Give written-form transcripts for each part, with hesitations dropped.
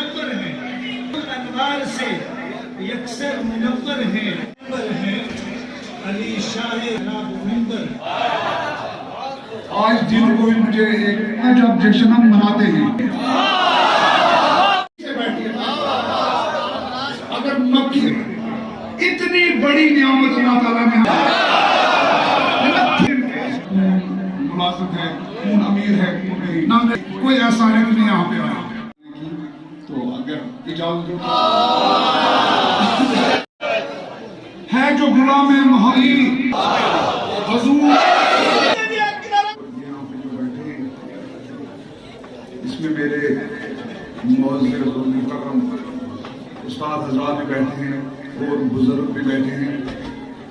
मुनव्वर हैं, अनवार से यकसर मुनव्वर हैं, अली शाह मुनव्वर। आज दिन को मुझे एक आज ऑब्जेक्शन हम मनाते हैं। अगर मक्की इतनी बड़ी नियामत अल्लाह ताला ने मुलाजिम है, कौन अमीर है, कौन गरीब, ना कोई ऐसा है कि यहाँ पे आया। तो अगर इजाजत है जो गुलाम मोहली हजूर इसमें मेरे मौजूद और मुकर्रम उस्ताद हजरात भी बैठे हैं और बुजुर्ग भी बैठे हैं,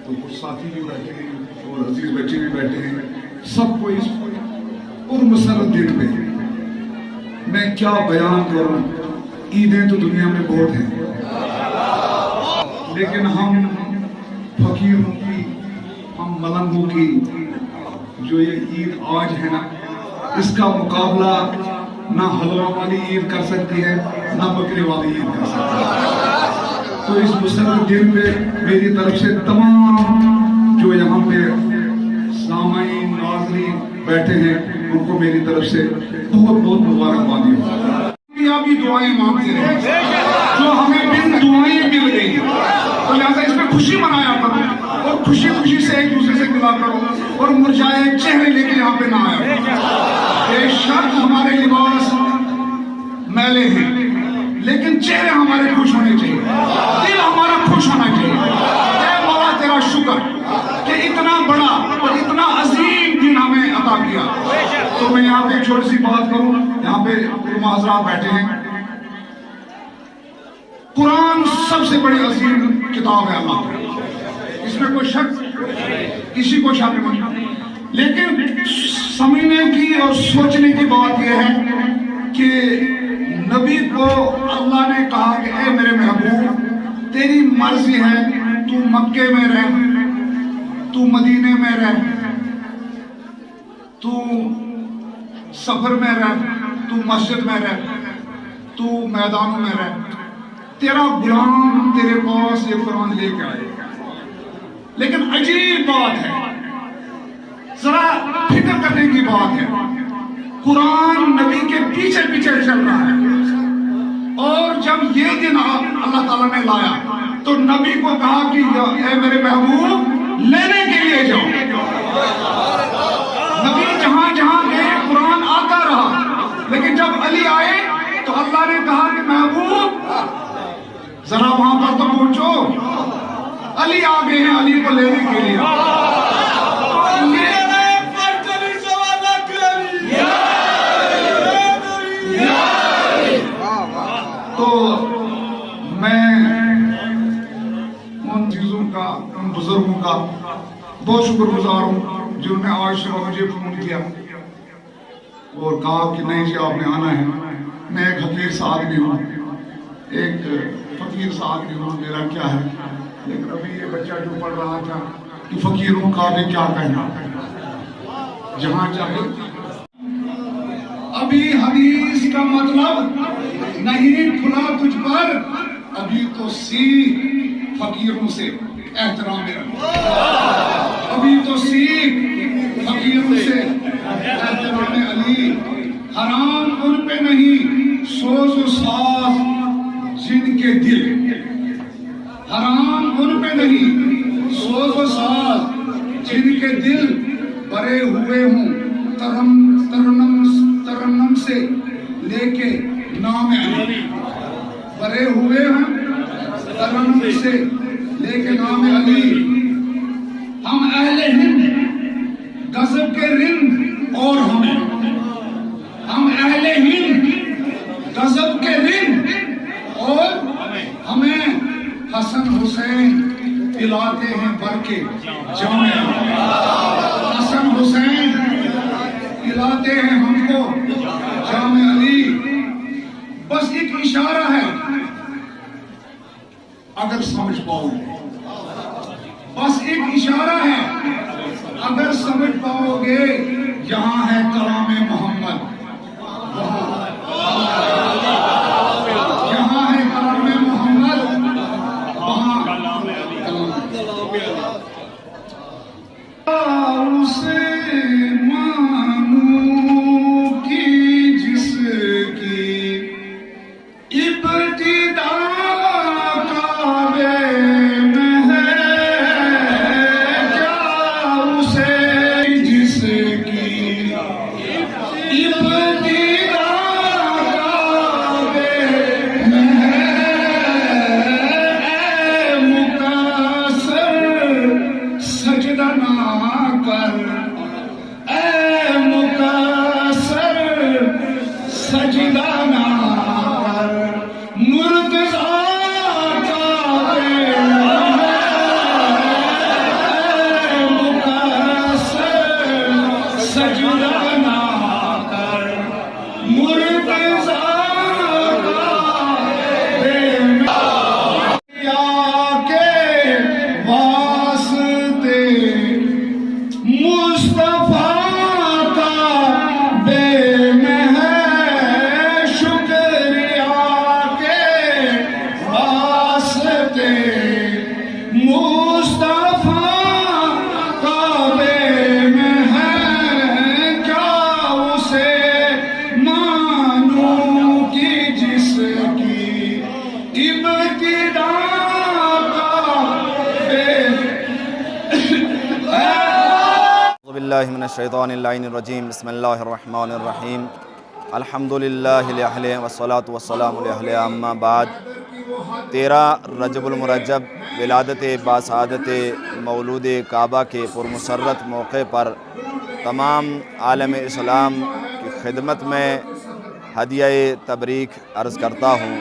तो कुछ साथी भी बैठे हैं और अजीज बच्चे भी बैठे हैं। सबको इस और मुसरत दिन पे मैं क्या बयान करूं। ईदें तो दुनिया में बहुत हैं, लेकिन हम फकीरों की, हम मलंगों की जो ये ईद आज है ना, इसका मुकाबला ना हलवा वाली ईद कर सकती है, ना बकरे वाली ईद कर सकती है। तो इस मुसरत दिन पे मेरी तरफ से तमाम जो यहाँ पे सामाईन नाज़रीन बैठे हैं उनको मेरी तरफ से बहुत बहुत मुबारकबादी हो। आप भी दुआएं मांगते रहे जो हमें बिन दुआएं मिल गई, तो लिहाजा इसमें खुशी मनाया करो और खुशी खुशी से एक दूसरे से मिला करो और मुरझाए चेहरे लेके यहाँ पे ना आया। बेशक हमारे लिबास मैले हैं, लेकिन चेहरे हमारे खुश होने चाहिए, दिल हमारा खुश होना चाहिए। ऐ मौला तेरा शुक्र कि इतना बड़ा और इतना अजीम दिन हमें अता किया। तो मैं यहाँ पे एक छोटी सी बात करूँ, यहाँ पे हज़रात बैठे हैं। कुरान सबसे बड़ी अजीम किताब है अल्लाह की, इसमें कोई शक किसी को शक नहीं। लेकिन समझने की और सोचने की बात यह है कि नबी को अल्लाह ने कहा कि ए मेरे महबूब, तेरी मर्जी है, तू मक्के में रह, तू मदीने में रह, तू सफर में रह, तू मस्जिद में रह, तू मैदानों में रह, तेरा गुलाम तेरे पास ये कुरान लेके आएगा। लेकिन अजीब बात है, जरा फिक्र करने की बात है, कुरान नबी के पीछे पीछे चल रहा है और जब ये दिन अल्लाह ताला ने लाया तो नबी को कहा कि ए मेरे महबूब लेने के लिए जाओ। नबी जहां जहां गए कुरान आता रहा, लेकिन जब अली आए तो अल्लाह ने कहा कि महबूब जरा वहां पर तो पहुंचो, अली आ गए हैं, अली को लेने के लिए। तो मैं उन चीजों का, उन बुजुर्गों का बहुत शुक्रगुजार हूँ जिन्होंने आज सुबह मुझे फोन किया और कहा कि नहीं जी आपने आना है। मैं एक हकीर सा आदमी हूँ, एक फकीर सा आदमी हूँ, मेरा क्या है। लेकिन अभी ये बच्चा जो पढ़ रहा था कि फकीरों का भी क्या कहना, जहाँ चाहे। अभी हदीस का मतलब नहीं खुला तुझ पर, अभी तो सीख फकीरों से एहतराम रख, अभी तो सीख फकीरों से एहतराम अली। हराम उन पे नहीं सोच व साज जिनके दिल, हराम उन पे नहीं सोच व साज जिनके दिल भरे हुए हों तरन्नुम से लेके नाम अली, भरे हुए हैं तरन्नुम से लेके नाम अली। हम अहले हिंद गजब के रिंद और हम अहले हिंद गजब के रिंद और हमें हसन हुसैन पिलाते हैं भर के जामे। हसन हुसैन पिलाते हैं हमको जामे अली। बस एक इशारा है, अगर समझ पाओगे, बस एक इशारा है, अगर समझ पाओगे, यहाँ है कलाम मोहम्मद, इब्तिदा काबे में है क्या उसे जिसकी इब्तिदा काबे में है मुकासर सजदा ना कर मुकासर सजदा ना कर मुर्तज़ा काबे मुकासर सजदा ना कर मुर्तज़ा काबे या के वास्ते मुस्तफा का बेमें है शुक्रिया के वास्ते मुस्तफा का बेमें है क्या उसे मानूं कि जिसकी इब्तिदा का बिस्मिल्लाहिर्रहमानिर्रहीम बिस्मिल्लाहिर्रहमानिर्रहीम अल्हम्दुलिल्लाहि लिअहलिहि वस्सलातु वस्सलामु अलैहि अम्मा बाद 13 रजबुल मुरज्जब विलादत बासादत मौलूद काबा के पुरमसरत मौके पर तमाम आलम इस्लाम की खिदमत में हदिया तबरीक अर्ज़ करता हूँ।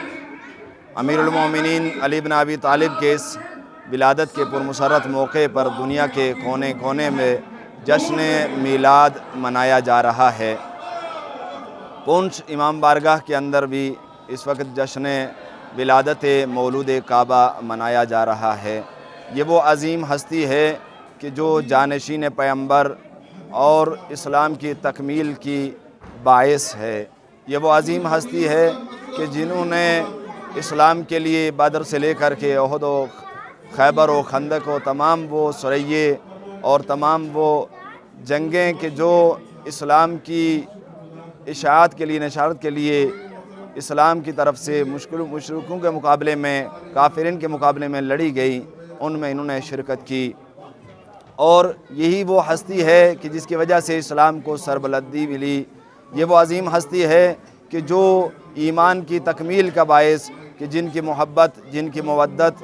अमीरुल मोमिनीन अली इब्न अबी तालिब के इस विलादत के पुरमसरत मौके पर दुनिया के कोने कोने में जश्न मीलाद मनाया जा रहा है। पुंछ इमाम बारगाह के अंदर भी इस वक्त जश्न विलादत मौलूद काबा मनाया जा रहा है। ये वो अज़ीम हस्ती है कि जो जानशीन पैगंबर और इस्लाम की तकमील की बायस है। ये वो अज़ीम हस्ती है कि जिन्होंने इस्लाम के लिए बदर से लेकर के ओहद व खैबर व खंदक व तमाम वो सरये और तमाम वो जंगें कि जो इस्लाम की इशाअत के लिए नशारत के लिए इस्लाम की तरफ से मुशरिकों के मुकाबले में काफिरीन के मुकाबले में लड़ी गई, उनमें इन्होंने शिरकत की। और यही वो हस्ती है कि जिसकी वजह से इस्लाम को सरबलंदी मिली। ये वो अज़ीम हस्ती है कि जो ईमान की तकमील का बायस कि जिनकी मोहब्बत जिनकी मवद्दत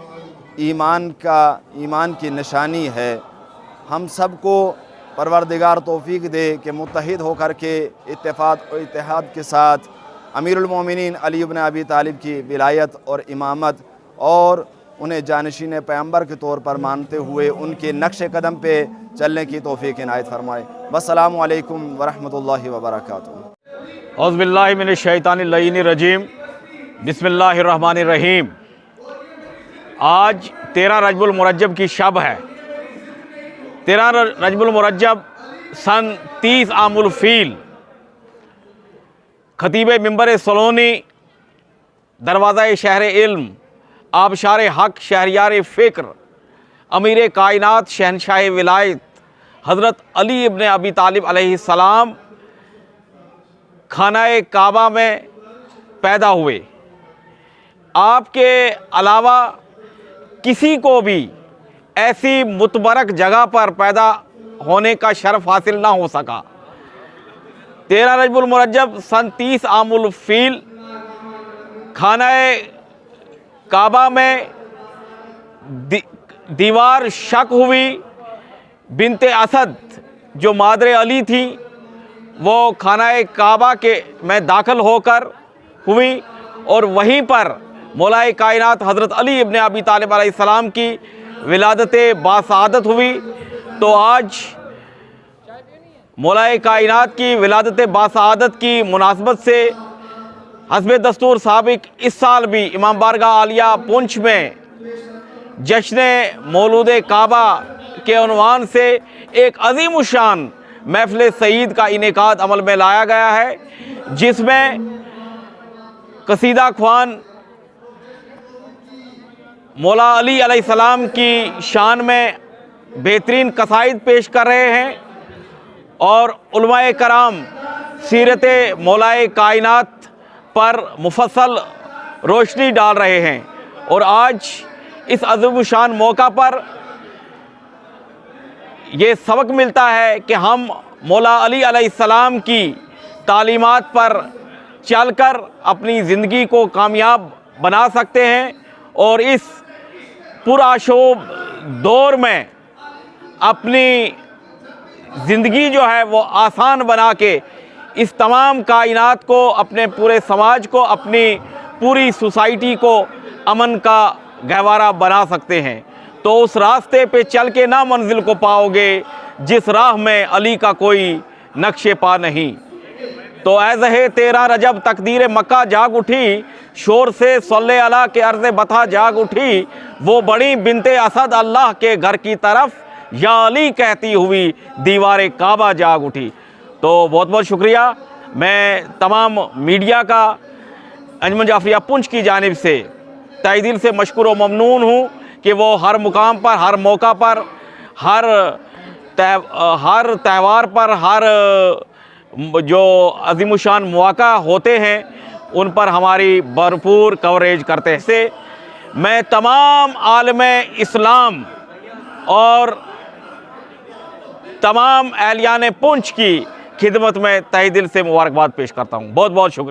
ईमान की निशानी है। हम सब को परवरदिगार तौफीक दे कि मुत्तहिद होकर के इत्तेफाक और इत्तेहाद के साथ अमीरुल मोमिनीन अली इब्न अबी तालिब की विलायत और इमामत और उन्हें जानशीन पैगंबर के तौर पर मानते हुए उनके नक्श कदम पे चलने की तौफीक इनायत फरमाए। वस्सलामु अलैकुम वरहमतुल्लाहि वबरकातुहू। औज़ु बिल्लाहि मिनश शैतानिर रजीम बिस्मिल्लाहिर्रहमानिर्रहीम। आज 13 रजबुल मुरज्जब की शब है। 13 रजबुल मुरज्जब सन 30 आमुल फ़ील खतीब मिंबर सलोनी दरवाज़ा शहर इल्म आबशार हक़ शहरियार फ़िक्र अमीर कायनात शहनशाह विलायत हज़रत अली इब्न अबी तालिब अलैहिस्सलाम खानाए काबा में पैदा हुए। आपके अलावा किसी को भी ऐसी मुतबरक जगह पर पैदा होने का शर्फ हासिल ना हो सका। 13 रजबुल मुरज्जब सन 30 आमुल फ़ील खानाए काबा में दीवार शक हुई। बिनते असद जो मादरे अली थी वो खानाए काबा के में दाखिल होकर हुई और वहीं पर मौलाए कायनात हज़रत अली इब्न अबी तालिब अलैहिस्सलाम की विलादत बासादत हुई। तो आज मौलाए कायनात की विलादत बासादत की मुनासबत से हस्ब दस्तूर साबिक इस साल भी इमाम बारगाह आलिया पुंछ में जश्न मौलूद काबा के उन्वान से एक अज़ीम शान महफ़िल सईद का इनेकाद अमल में लाया गया है, जिसमें कसीदा ख्वान मौला अली अलैहिस्सलाम की शान में बेहतरीन कसाइद पेश कर रहे हैं और उलमाए कराम सीरत मौलाए कायनात पर मुफस्सल रोशनी डाल रहे हैं। और आज इस अज़ीमुशान मौका पर ये सबक मिलता है कि हम मौला अली अलैहिस्सलाम की तालीमात पर चलकर अपनी ज़िंदगी को कामयाब बना सकते हैं और इस पुरआशोब दौर में अपनी ज़िंदगी जो है वो आसान बना के इस तमाम कायनात को, अपने पूरे समाज को, अपनी पूरी सोसाइटी को अमन का गहवारा बना सकते हैं। तो उस रास्ते पे चल के ना मंजिल को पाओगे जिस राह में अली का कोई नक्शे पा नहीं। तो ऐज़हे 13 रजब तकदीर मक्का जाग उठी, शोर से सल्ले अला के अर्ज़ बता जाग उठी, वो बड़ी बिनते असद अल्लाह के घर की तरफ या अली कहती हुई दीवार काबा जाग उठी। तो बहुत बहुत शुक्रिया। मैं तमाम मीडिया का अंजुमन जाफरिया पुंछ की जानिब से तहे दिल से मशकूर व ममनून हूँ कि वो हर मुकाम पर, हर मौका पर, हर त्यौहार पर, हर जो अज़ीमुशान मौका होते हैं उन पर हमारी भरपूर कवरेज करते हैं। से मैं तमाम आलमे इस्लाम और तमाम एहलियान पुंछ की खिदमत में तहे दिल से मुबारकबाद पेश करता हूँ। बहुत बहुत शुक्रिया।